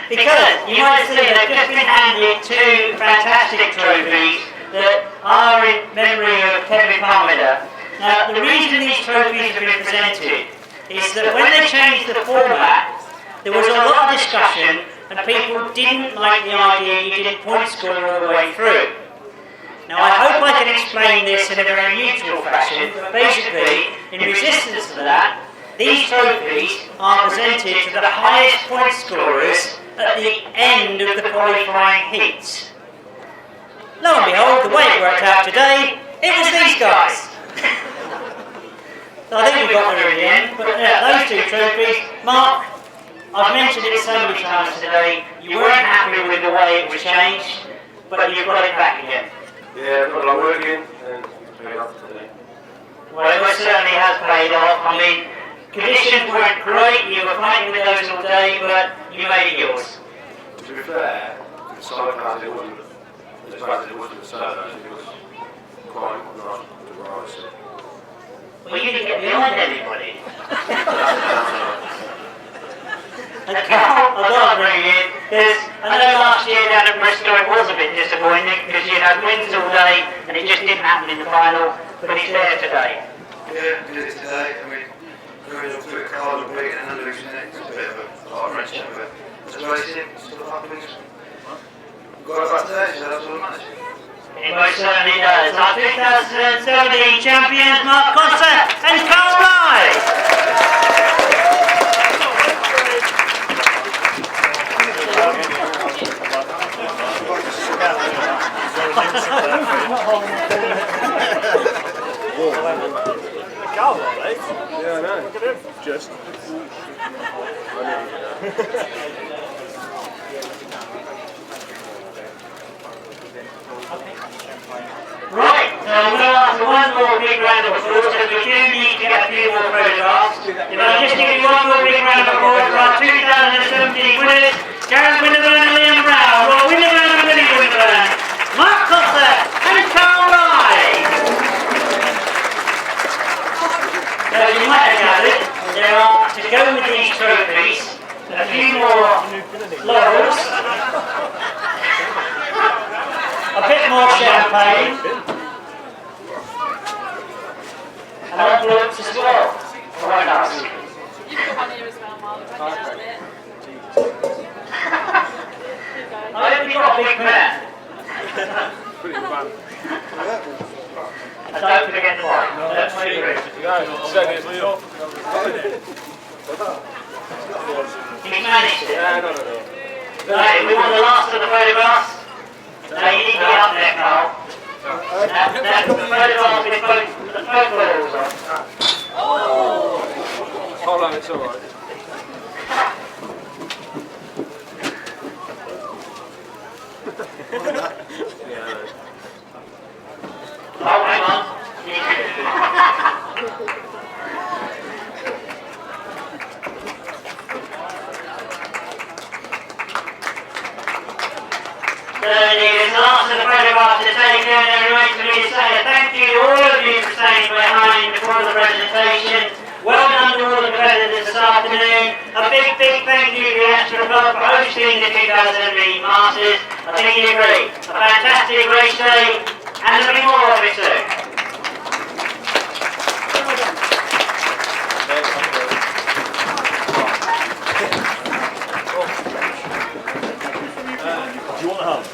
Because you might see they've just been handed two fantastic trophies that are in memory of Kevin Parmenter. Now, the reason these trophies have been presented is that when they changed the format, there was a lot of discussion and people didn't like the idea you didn't point score all the way through. Now, I hope I can explain this in a very neutral fashion, but basically, in resistance to that, these trophies are presented to the highest point scorers at the end of the qualifying heats. Lo and behold, the way it worked out today, it was these guys. So I think we got there in the end, but yeah, those two trophies. Mark, I've mentioned it so many times today, you weren't happy with the way it was changed, but you've got it back again. Yeah, I've got a lot of work in and it's paid off today. Well, it certainly has paid off. I mean, conditions weren't great, you were fighting with those all day, but you made it yours. To be fair, the sidecars, it wasn't as bad as it was with the solos, it was quite nice to ride, so. Well, you didn't get behind anybody. And Carl, I've got to bring you in, because I know last year down at Bristol it was a bit disappointing, because you had wins all day, and it just didn't happen in the final, but it's there today. Yeah, we did it today. I mean, going up through a car and breaking and losing it, it's a bit of a heart-wrenching, but it's racing, stuff happens. We've got it back today, so that's all that matters. It most certainly does. Our 2017 champions, Mark Cossar and Carl Bly. Yeah, I know. Look at him. Just. Right, so I'm going to ask for one more big round of applause, because we do need to get a few more photographs. If I just give you one more big round of applause for our 2017 winners, James Winterburn and Liam Brown, Rob Winterburn and Billy Winterburn, Mark Cossar and Carl Bly. So you might have gathered, there are, to go with these trophies, a few more laurels, a bit more champagne, big fan. And don't forget the bike. Let's see you. He's managed it. Right, we want the last of the photographs. Now you need to get up there, Carl. Now the photograph with the photos on. Hold on, it's alright. Oh, hang on. So the last of the photographs are taken, and it remains for me to say a thank you to all of you for staying behind before the presentation. Well done to all the competitors this afternoon. A big thank you to the Astro Club for hosting the 2008 Masters. I think you agree. A fantastic race day, and there'll be more of it soon. Do you want a hug?